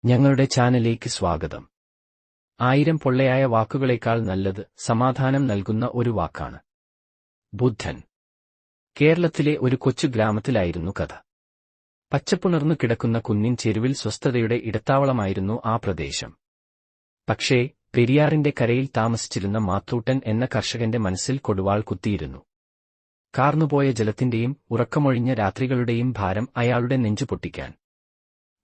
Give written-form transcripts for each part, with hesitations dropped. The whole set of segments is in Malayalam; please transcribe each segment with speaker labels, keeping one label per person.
Speaker 1: ഞങ്ങളുടെ ചാനലിലേക്ക് സ്വാഗതം. 1000 പൊള്ളയായ വാക്കുകളേക്കാൾ നല്ലത് സമാധാനം നൽകുന്ന ഒരു വാക്കാണ്. ബുദ്ധൻ. കേരളത്തിലെ ഒരു കൊച്ചു ഗ്രാമത്തിലായിരുന്നു കഥ. പച്ചപ്പുണർന്നു കിടക്കുന്ന കുന്നിൻ ചെരുവിൽ സ്വസ്ഥതയുടെ ഇടത്താവളമായിരുന്നു ആ പ്രദേശം. പക്ഷേ പെരിയാറിന്റെ കരയിൽ താമസിച്ചിരുന്ന മാത്തൂട്ടൻ എന്ന കർഷകന്റെ മനസ്സിൽ കൊടുവാൾ കുത്തിയിരുന്നു. കാർന്നുപോയ ജലത്തിന്റെയും ഉറക്കമൊഴിഞ്ഞ രാത്രികളുടെയും ഭാരം അയാളുടെ നെഞ്ചു പൊട്ടിക്കാൻ.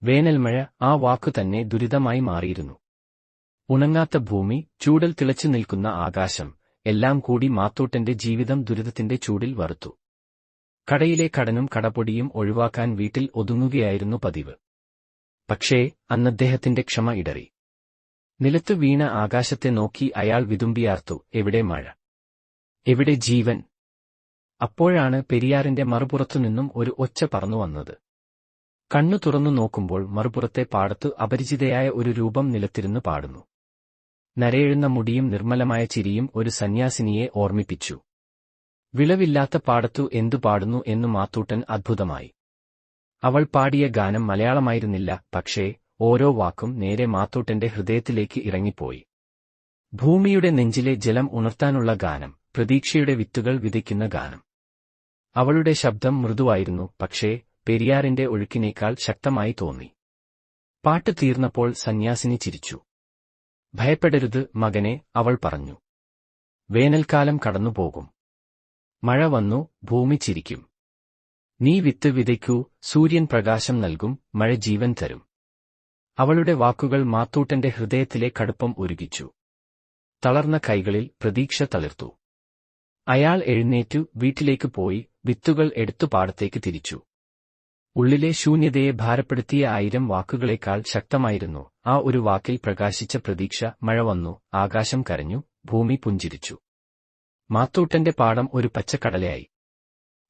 Speaker 1: വേനൽമഴ, ആ വാക്കു തന്നെ ദുരിതമായി മാറിയിരുന്നു. ഉണങ്ങാത്ത ഭൂമി, ചൂടിൽ തിളച്ചു നിൽക്കുന്ന ആകാശം, എല്ലാം കൂടി മാത്തൂട്ടന്റെ ജീവിതം ദുരിതത്തിന്റെ ചൂടിൽ വറുത്തു. കടയിലെ കടനും കടപൊടിയും ഒഴിവാക്കാൻ വീട്ടിൽ ഒതുങ്ങുകയായിരുന്നു പതിവ്. പക്ഷേ അന്നദ്ദേഹത്തിന്റെ ക്ഷമ ഇടറി. നിലത്തു വീണ ആകാശത്തെ നോക്കി അയാൾ വിതുമ്പിയാർത്തു, എവിടെ മഴ, എവിടെ ജീവൻ? അപ്പോഴാണ് പെരിയാറിന്റെ മറുപുറത്തുനിന്നും ഒരു ഒച്ച പറന്നു വന്നത്. കണ്ണു തുറന്നു നോക്കുമ്പോൾ മറുപുറത്തെ പാടത്തു അപരിചിതയായ ഒരു രൂപം നിലത്തിരുന്ന് പാടുന്നു. നരയെഴുന്ന മുടിയും നിർമ്മലമായ ചിരിയും ഒരു സന്യാസിനിയെ ഓർമ്മിപ്പിച്ചു. വിളവില്ലാത്ത പാടത്തു എന്തു പാടുന്നു എന്നു മാത്തൂട്ടൻ അത്ഭുതമായി. അവൾ പാടിയ ഗാനം മലയാളമായിരുന്നില്ല, പക്ഷേ ഓരോ വാക്കും നേരെ മാത്തൂട്ടന്റെ ഹൃദയത്തിലേക്ക് ഇറങ്ങിപ്പോയി. ഭൂമിയുടെ നെഞ്ചിലെ ജലം ഉണർത്താനുള്ള ഗാനം, പ്രതീക്ഷയുടെ വിത്തുകൾ വിതയ്ക്കുന്ന ഗാനം. അവളുടെ ശബ്ദം മൃദുവായിരുന്നു, പക്ഷേ പെരിയാറിന്റെ ഒഴുക്കിനേക്കാൾ ശക്തമായി തോന്നി. പാട്ട് തീർന്നപ്പോൾ സന്യാസിനി ചിരിച്ചു. ഭയപ്പെടരുത് മകനെ, അവൾ പറഞ്ഞു. വേനൽക്കാലം കടന്നുപോകും. മഴ വന്നു, ഭൂമി ചിരിക്കും. നീ വിത്ത് വിതയ്ക്കൂ, സൂര്യൻ പ്രകാശം നൽകും, മഴ ജീവൻ തരും. അവളുടെ വാക്കുകൾ മാത്തൂട്ടന്റെ ഹൃദയത്തിലെ കടുപ്പം ഉരുകിച്ചു. തളർന്ന കൈകളിൽ പ്രതീക്ഷ തളിർത്തു. അയാൾ എഴുന്നേറ്റു വീട്ടിലേക്ക് പോയി വിത്തുകൾ എടുത്തു പാടത്തേക്ക് തിരിച്ചു. ഉള്ളിലെ ശൂന്യതയെ ഭാരപ്പെടുത്തിയ 1000 വാക്കുകളേക്കാൾ ശക്തമായിരുന്നു ആ ഒരു വാക്കിൽ പ്രകാശിച്ച പ്രതീക്ഷ. മഴ വന്നു, ആകാശം കരഞ്ഞു, ഭൂമി പുഞ്ചിരിച്ചു. മാത്തൂട്ടന്റെ പാടം ഒരു പച്ചക്കടലയായി.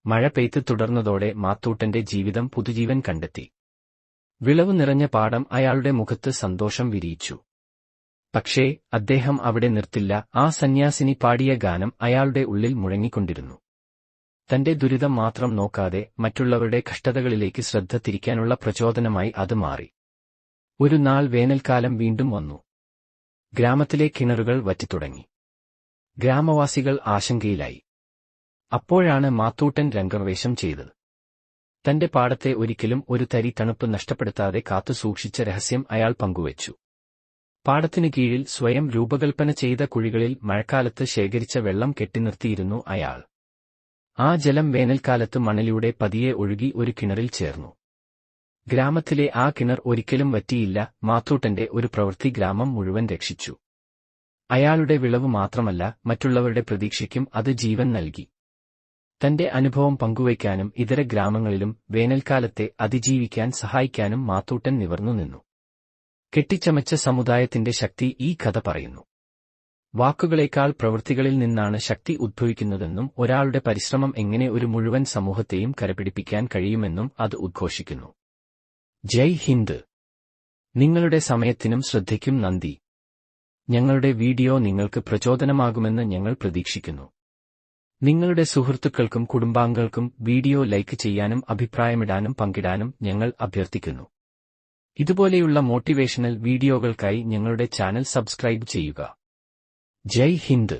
Speaker 1: മഴ പെയ്ത്ത് തുടർന്നതോടെ മാത്തൂട്ടന്റെ ജീവിതം പുതുജീവൻ കണ്ടെത്തി. വിളവ് നിറഞ്ഞ പാടം അയാളുടെ മുഖത്ത് സന്തോഷം വിരിയിച്ചു. പക്ഷേ അദ്ദേഹം അവിടെ നിർത്തില്ല. ആ സന്യാസിനി പാടിയ ഗാനം അയാളുടെ ഉള്ളിൽ മുഴങ്ങിക്കൊണ്ടിരുന്നു. തന്റെ ദുരിതം മാത്രം നോക്കാതെ മറ്റുള്ളവരുടെ കഷ്ടതകളിലേക്ക് ശ്രദ്ധ തിരിക്കാനുള്ള പ്രചോദനമായി അത് മാറി. ഒരു നാൾ വേനൽക്കാലം വീണ്ടും വന്നു. ഗ്രാമത്തിലെ കിണറുകൾ വറ്റിത്തുടങ്ങി. ഗ്രാമവാസികൾ ആശങ്കയിലായി. അപ്പോഴാണ് മാത്തൂട്ടൻ രംഗവേഷം ചെയ്തത്. തന്റെ പാടത്തെ ഒരിക്കലും ഒരു തരി തണുപ്പ് നഷ്ടപ്പെടുത്താതെ കാത്തു സൂക്ഷിച്ച രഹസ്യം അയാൾ പങ്കുവച്ചു. പാടത്തിനു കീഴിൽ സ്വയം രൂപകൽപ്പന ചെയ്ത കുഴികളിൽ മഴക്കാലത്ത് ശേഖരിച്ച വെള്ളം കെട്ടിനിർത്തിയിരുന്നു അയാൾ. ആ ജലം വേനൽക്കാലത്ത് മണലിലൂടെ പതിയെ ഒഴുകി ഒരു കിണറിൽ ചേർന്നു. ഗ്രാമത്തിലെ ആ കിണർ ഒരിക്കലും വറ്റിയില്ല. മാത്തൂട്ടന്റെ ഒരു പ്രവൃത്തി ഗ്രാമം മുഴുവൻ രക്ഷിച്ചു. അയാളുടെ വിളവ് മാത്രമല്ല, മറ്റുള്ളവരുടെ പ്രതീക്ഷയ്ക്കും അത് ജീവൻ നൽകി. തന്റെ അനുഭവം പങ്കുവയ്ക്കാനും ഇതര ഗ്രാമങ്ങളിലും വേനൽക്കാലത്തെ അതിജീവിക്കാൻ സഹായിക്കാനും മാത്തൂട്ടൻ നിവർന്നു നിന്നു. കെട്ടിച്ചമച്ച സമുദായത്തിന്റെ ശക്തി ഈ കഥ പറയുന്നു. വാക്കുകളേക്കാൾ പ്രവൃത്തികളിൽ നിന്നാണ് ശക്തി ഉദ്ഭവിക്കുന്നതെന്നും ഒരാളുടെ പരിശ്രമം എങ്ങനെ ഒരു മുഴുവൻ സമൂഹത്തെയും കരപിടിപ്പിക്കാൻ കഴിയുമെന്നും അത് ഉദ്ഘോഷിക്കുന്നു. ജയ് ഹിന്ദ്. നിങ്ങളുടെ സമയത്തിനും ശ്രദ്ധയ്ക്കും നന്ദി. ഞങ്ങളുടെ വീഡിയോ നിങ്ങൾക്ക് പ്രചോദനമാകുമെന്ന് ഞങ്ങൾ പ്രതീക്ഷിക്കുന്നു. നിങ്ങളുടെ സുഹൃത്തുക്കൾക്കും കുടുംബാംഗങ്ങൾക്കും വീഡിയോ ലൈക്ക് ചെയ്യാനും അഭിപ്രായമിടാനും പങ്കിടാനും ഞങ്ങൾ അഭ്യർത്ഥിക്കുന്നു. ഇതുപോലെയുള്ള മോട്ടിവേഷണൽ വീഡിയോകൾക്കായി ഞങ്ങളുടെ ചാനൽ സബ്സ്ക്രൈബ് ചെയ്യുക. ജയ് ഹിന്ദ്.